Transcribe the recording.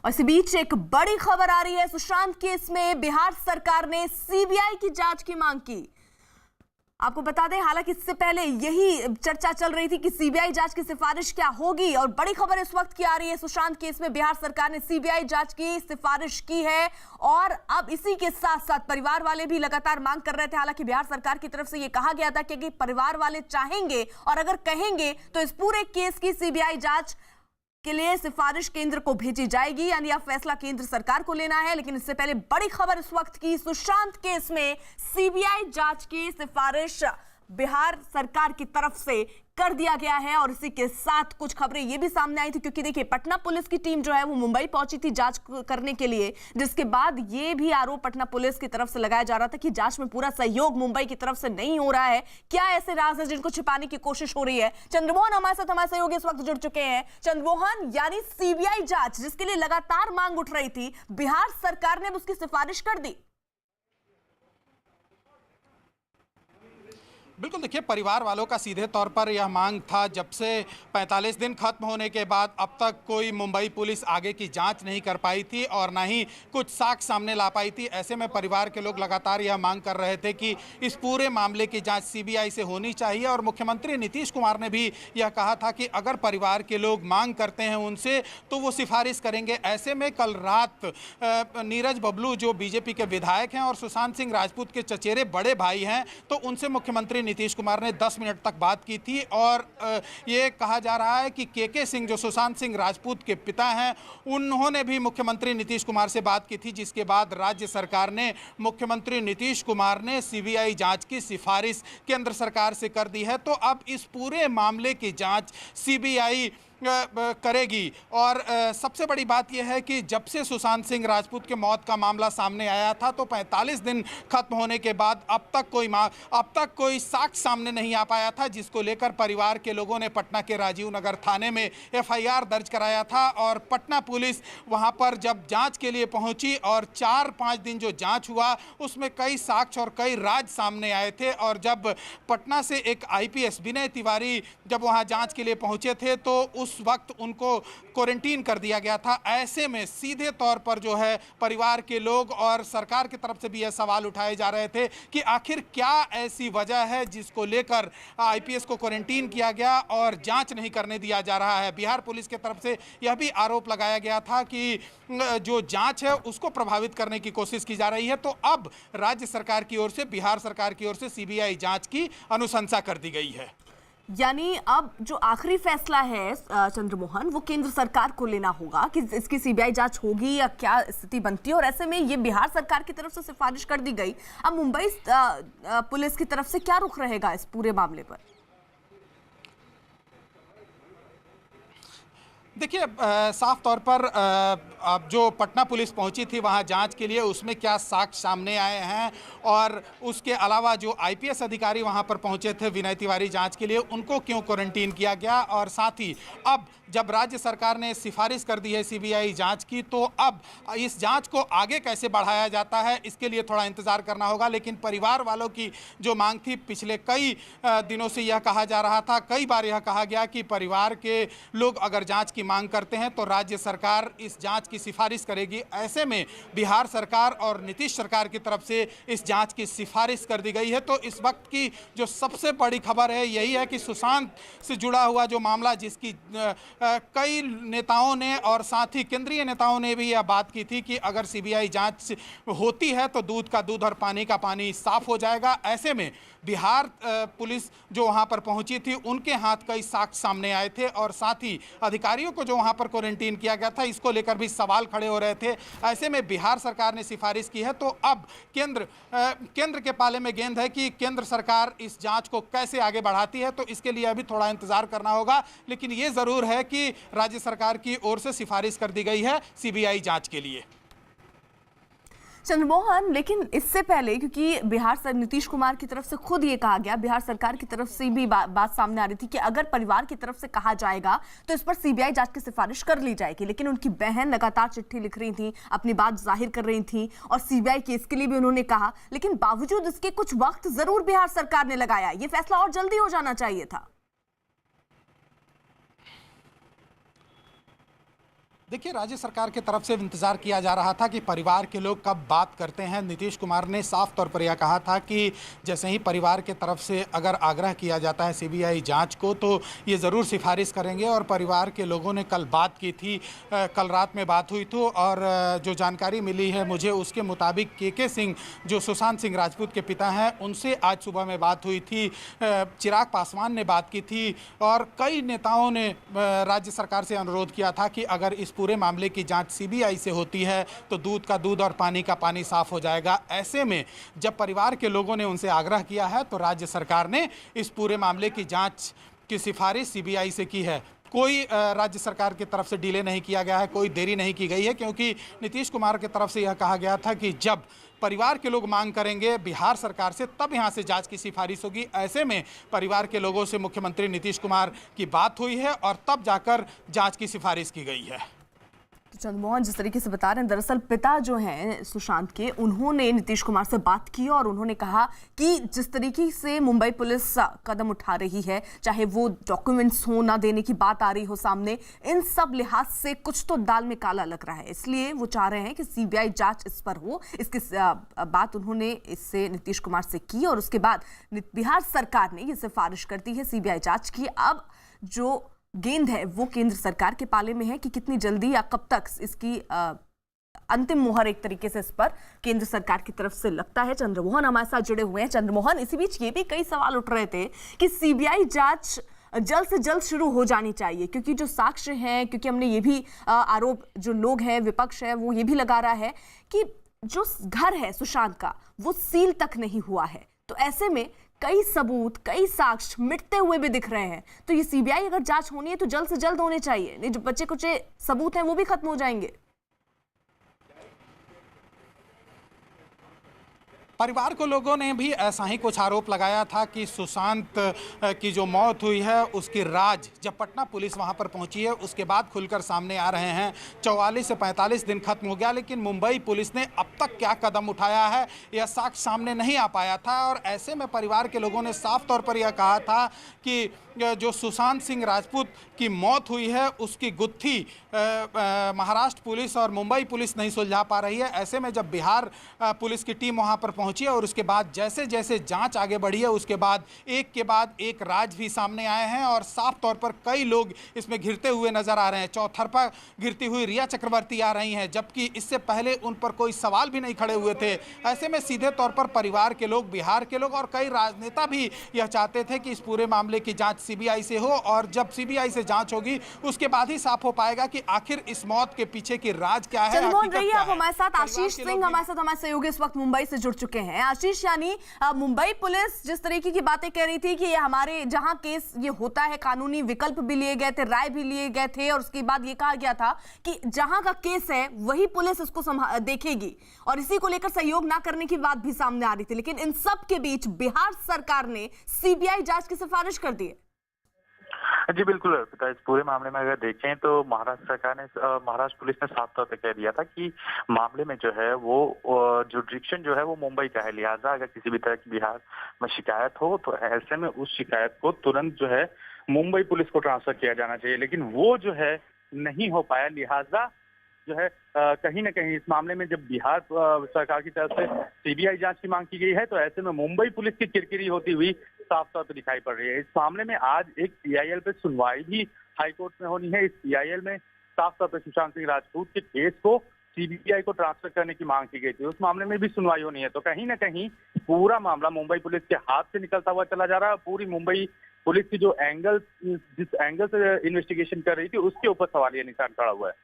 और इसी बीच एक बड़ी खबर आ रही है। सुशांत केस में बिहार सरकार ने सीबीआई की जांच की मांग की। आपको बता दें, हालांकि इससे पहले यही चर्चा चल रही थी कि सीबीआई जांच की सिफारिश क्या होगी, और बड़ी खबर इस वक्त की आ रही है। सुशांत केस में बिहार सरकार ने सीबीआई जांच की सिफारिश की है, और अब इसी के साथ साथ परिवार वाले भी लगातार मांग कर रहे थे। हालांकि बिहार सरकार की तरफ से यह कहा गया था कि परिवार वाले चाहेंगे और अगर कहेंगे तो इस पूरे केस की सीबीआई जांच के लिए सिफारिश केंद्र को भेजी जाएगी, यानी अब फैसला केंद्र सरकार को लेना है। लेकिन इससे पहले बड़ी खबर इस वक्त की, सुशांत केस में सीबीआई जांच की सिफारिश बिहार सरकार की तरफ से कर दिया गया है। और इसी के साथ कुछ खबरें ये भी सामने आई थी, क्योंकि देखिए पटना पुलिस की टीम जो है वो मुंबई पहुंची थी जांच करने के लिए, जिसके बाद ये भी आरोप पटना पुलिस की तरफ से लगाया जा रहा था कि जांच में पूरा सहयोग मुंबई की तरफ से नहीं हो रहा है। क्या ऐसे राज है जिनको छिपाने की कोशिश हो रही है? चंद्रमोहन हमारे साथ, हमारे सहयोगी इस वक्त जुड़ चुके हैं। चंद्रमोहन, यानी सीबीआई जांच जिसके लिए लगातार मांग उठ रही थी, बिहार सरकार ने उसकी सिफारिश कर दी। बिल्कुल, देखिए परिवार वालों का सीधे तौर पर यह मांग था, जब से 45 दिन खत्म होने के बाद अब तक कोई मुंबई पुलिस आगे की जांच नहीं कर पाई थी और ना ही कुछ साक्ष्य सामने ला पाई थी। ऐसे में परिवार के लोग लगातार यह मांग कर रहे थे कि इस पूरे मामले की जांच सीबीआई से होनी चाहिए। और मुख्यमंत्री नीतीश कुमार ने भी यह कहा था कि अगर परिवार के लोग मांग करते हैं उनसे तो वो सिफारिश करेंगे। ऐसे में कल रात नीरज बबलू जो बीजेपी के विधायक हैं और सुशांत सिंह राजपूत के चचेरे बड़े भाई हैं, तो उनसे मुख्यमंत्री नीतीश कुमार ने 10 मिनट तक बात की थी। और ये कहा जा रहा है कि के सिंह जो सुशांत सिंह राजपूत के पिता हैं, उन्होंने भी मुख्यमंत्री नीतीश कुमार से बात की थी, जिसके बाद राज्य सरकार ने मुख्यमंत्री नीतीश कुमार ने सीबीआई जांच की सिफारिश केंद्र सरकार से कर दी है। तो अब इस पूरे मामले की जांच सीबीआई करेगी। और सबसे बड़ी बात यह है कि जब से सुशांत सिंह राजपूत के मौत का मामला सामने आया था, तो 45 दिन खत्म होने के बाद अब तक कोई साक्ष्य सामने नहीं आ पाया था, जिसको लेकर परिवार के लोगों ने पटना के राजीव नगर थाने में एफआईआर दर्ज कराया था। और पटना पुलिस वहां पर जब जांच के लिए पहुंची और 4-5 दिन जो जांच हुआ उसमें कई साक्ष्य और कई राज सामने आए थे। और जब पटना से एक आईपीएस विनय तिवारी जब वहां जांच के लिए पहुंचे थे, तो उस वक्त उनको क्वारंटीन कर दिया गया था। ऐसे में सीधे तौर पर जो है परिवार के लोग और सरकार की तरफ से भी यह सवाल उठाए जा रहे थे कि आखिर क्या ऐसी वजह है जिसको लेकर आईपीएस को क्वारंटीन किया गया और जांच नहीं करने दिया जा रहा है। बिहार पुलिस की तरफ से यह भी आरोप लगाया गया था कि जो जांच है उसको प्रभावित करने की कोशिश की जा रही है। तो अब राज्य सरकार की ओर से, बिहार सरकार की ओर से सीबीआई जांच की अनुशंसा कर दी गई है। यानी अब जो आखिरी फैसला है चंद्रमोहन, वो केंद्र सरकार को लेना होगा कि इसकी सीबीआई जांच होगी या क्या स्थिति बनती है। और ऐसे में ये बिहार सरकार की तरफ से सिफारिश कर दी गई, अब मुंबई पुलिस की तरफ से क्या रुख रहेगा इस पूरे मामले पर? देखिए, साफ तौर पर अब जो पटना पुलिस पहुंची थी वहां जांच के लिए, उसमें क्या साक्ष्य सामने आए हैं, और उसके अलावा जो आईपीएस अधिकारी वहां पर पहुंचे थे विनय तिवारी जांच के लिए, उनको क्यों क्वारंटीन किया गया। और साथ ही अब जब राज्य सरकार ने सिफारिश कर दी है सीबीआई जांच की, तो अब इस जांच को आगे कैसे बढ़ाया जाता है, इसके लिए थोड़ा इंतजार करना होगा। लेकिन परिवार वालों की जो मांग थी, पिछले कई दिनों से यह कहा जा रहा था, कई बार यह कहा गया कि परिवार के लोग अगर जांच की मांग करते हैं तो राज्य सरकार इस जांच की सिफारिश करेगी। ऐसे में बिहार सरकार और नीतीश सरकार की तरफ से इस जांच की सिफारिश कर दी गई है। तो इस वक्त की जो सबसे बड़ी खबर है यही है कि सुशांत से जुड़ा हुआ जो मामला, जिसकी कई नेताओं ने और साथ ही केंद्रीय नेताओं ने भी यह बात की थी कि अगर सीबीआई जांच होती है तो दूध का दूध और पानी का पानी साफ हो जाएगा। ऐसे में बिहार पुलिस जो वहां पर पहुंची थी, उनके हाथ कई साक्ष्य सामने आए थे, और साथ ही अधिकारियों को जो वहां पर क्वारंटीन किया गया था, इसको लेकर भी सवाल खड़े हो रहे थे। ऐसे में बिहार सरकार ने सिफारिश की है, तो अब केंद्र के पाले में गेंद है कि केंद्र सरकार इस जांच को कैसे आगे बढ़ाती है। तो इसके लिए अभी थोड़ा इंतजार करना होगा। लेकिन ये जरूर है कि राज्य सरकार की ओर से सिफारिश कर दी गई है सीबीआई जांच के लिए। चंद्रमोहन, लेकिन इससे पहले, क्योंकि बिहार सर नीतीश कुमार की तरफ से खुद ये कहा गया, बिहार सरकार की तरफ से भी बात सामने आ रही थी कि अगर परिवार की तरफ से कहा जाएगा तो इस पर सीबीआई जांच की सिफारिश कर ली जाएगी। लेकिन उनकी बहन लगातार चिट्ठी लिख रही थी, अपनी बात जाहिर कर रही थी, और सीबीआई केस के लिए भी उन्होंने कहा। लेकिन बावजूद इसके कुछ वक्त जरूर बिहार सरकार ने लगाया। ये फैसला और जल्दी हो जाना चाहिए था। देखिए, राज्य सरकार की तरफ से इंतजार किया जा रहा था कि परिवार के लोग कब बात करते हैं। नीतीश कुमार ने साफ तौर पर यह कहा था कि जैसे ही परिवार के तरफ से अगर आग्रह किया जाता है सीबीआई जांच को तो ये ज़रूर सिफारिश करेंगे। और परिवार के लोगों ने कल बात की थी, कल रात में बात हुई थी। और जो जानकारी मिली है मुझे उसके मुताबिक के सिंह जो सुशांत सिंह राजपूत के पिता हैं उनसे आज सुबह में बात हुई थी। चिराग पासवान ने बात की थी और कई नेताओं ने राज्य सरकार से अनुरोध किया था कि अगर इस पूरे मामले की जांच सीबीआई से होती है तो दूध का दूध और पानी का पानी साफ हो जाएगा। ऐसे में जब परिवार के लोगों ने उनसे आग्रह किया है तो राज्य सरकार ने इस पूरे मामले की जांच की सिफारिश सीबीआई से की है। कोई राज्य सरकार की तरफ से डिले नहीं किया गया है, कोई देरी नहीं की गई है, क्योंकि नीतीश कुमार की तरफ से यह कहा गया था कि जब परिवार के लोग मांग करेंगे बिहार सरकार से तब यहां से जांच की सिफारिश होगी। ऐसे में परिवार के लोगों से मुख्यमंत्री नीतीश कुमार की बात हुई है और तब जाकर जांच की सिफारिश की गई है। चंद्रमोहन जिस तरीके से बता रहे हैं, दरअसल पिता जो हैं सुशांत के, उन्होंने नीतीश कुमार से बात की और उन्होंने कहा कि जिस तरीके से मुंबई पुलिस कदम उठा रही है, चाहे वो डॉक्यूमेंट्स हो ना देने की बात आ रही हो सामने, इन सब लिहाज से कुछ तो दाल में काला लग रहा है। इसलिए वो चाह रहे हैं कि सीबीआई जांच इस पर हो। इसकी बात उन्होंने इससे नीतीश कुमार से की और उसके बाद बिहार सरकार ने ये सिफारिश कर दी है सीबीआई जांच की। अब जो गेंद है वो केंद्र सरकार के पाले में है कि कितनी जल्दी या कब तक इसकी अंतिम मुहर एक तरीके से इस पर केंद्र सरकार की तरफ से लगता है। चंद्रमोहन हमारे साथ जुड़े हुए हैं। चंद्रमोहन, इसी बीच ये भी कई सवाल उठ रहे थे कि सीबीआई जांच जल्द से जल्द शुरू हो जानी चाहिए, क्योंकि जो साक्ष्य हैं, क्योंकि हमने ये भी आरोप, जो लोग हैं, विपक्ष है, वो ये भी लगा रहा है कि जो घर है सुशांत का वो सील तक नहीं हुआ है। तो ऐसे में कई सबूत, कई साक्ष्य मिटते हुए भी दिख रहे हैं। तो ये सीबीआई अगर जांच होनी है तो जल्द से जल्द होने चाहिए, नहीं जो बच्चे कुछ सबूत हैं वो भी खत्म हो जाएंगे। परिवार को लोगों ने भी ऐसा ही कुछ आरोप लगाया था कि सुशांत की जो मौत हुई है उसकी राज जब पटना पुलिस वहां पर पहुंची है उसके बाद खुलकर सामने आ रहे हैं। 44 से 45 दिन खत्म हो गया, लेकिन मुंबई पुलिस ने अब तक क्या कदम उठाया है यह साक्ष्य सामने नहीं आ पाया था। और ऐसे में परिवार के लोगों ने साफ तौर पर यह कहा था कि जो सुशांत सिंह राजपूत की मौत हुई है उसकी गुत्थी महाराष्ट्र पुलिस और मुंबई पुलिस नहीं सुलझा पा रही है। ऐसे में जब बिहार पुलिस की टीम वहां पर पहुंची और उसके बाद जैसे जैसे जांच आगे बढ़ी है उसके बाद एक राज भी सामने आए हैं और साफ तौर पर कई लोग इसमें घिरते हुए नजर आ रहे हैं। चौतरफा घिरती हुई रिया चक्रवर्ती आ रही हैं, जबकि इससे पहले उन पर कोई सवाल भी नहीं खड़े हुए थे। ऐसे में सीधे तौर पर परिवार के लोग, बिहार के लोग और कई राजनेता भी यह चाहते थे कि इस पूरे मामले की जांच सीबीआई से हो और जब सीबीआई से जांच होगी उसके बाद ही साफ हो पाएगा कि आखिर इस मौत के पीछे की राज क्या है। आप हमारे साथ आशीष सिंह, हमारे सहयोगी इस वक्त मुंबई से जुड़ चुके हैं। आशीष, यानी मुंबई पुलिस जिस तरीके की बातें कह रही थी कि ये हमारे जहां केस ये होता है, कानूनी विकल्प भी लिए गए थे, राय भी लिए गए थे और उसके बाद ये कहा गया था कि जहां का केस है वही पुलिस इसको देखेगी और इसी को लेकर सहयोग ना करने की बात भी सामने आ रही थी। लेकिन इन सब के बीच बिहार सरकार ने सीबीआई जांच की सिफारिश कर दी है। जी बिल्कुल, इस पूरे मामले में अगर देखें तो महाराष्ट्र सरकार ने, महाराष्ट्र पुलिस ने साफ तौर पे कह दिया था कि मामले में जो है वो जुडिक्शन जो है वो मुंबई का है, लिहाजा अगर किसी भी तरह की बिहार में शिकायत हो तो ऐसे में उस शिकायत को तुरंत जो है मुंबई पुलिस को ट्रांसफर किया जाना चाहिए। लेकिन वो जो है नहीं हो पाया, लिहाजा जो है कहीं ना कहीं इस मामले में जब बिहार सरकार की तरफ से सीबीआई जांच की मांग की गई है तो ऐसे में मुंबई पुलिस की किरकिरी होती हुई साफ तौर पर दिखाई पड़ रही है। इस मामले में आज एक पीआईएल पे सुनवाई भी हाईकोर्ट में होनी है। इस पीआईएल में साफ तौर पर सुशांत सिंह राजपूत के केस को सीबीआई को ट्रांसफर करने की मांग की गई थी, उस मामले में भी सुनवाई होनी है। तो कहीं ना कहीं पूरा मामला मुंबई पुलिस के हाथ से निकलता हुआ चला जा रहा है। पूरी मुंबई पुलिस की जो जिस एंगल से इन्वेस्टिगेशन कर रही थी उसके ऊपर सवालिया निशान खड़ा हुआ है।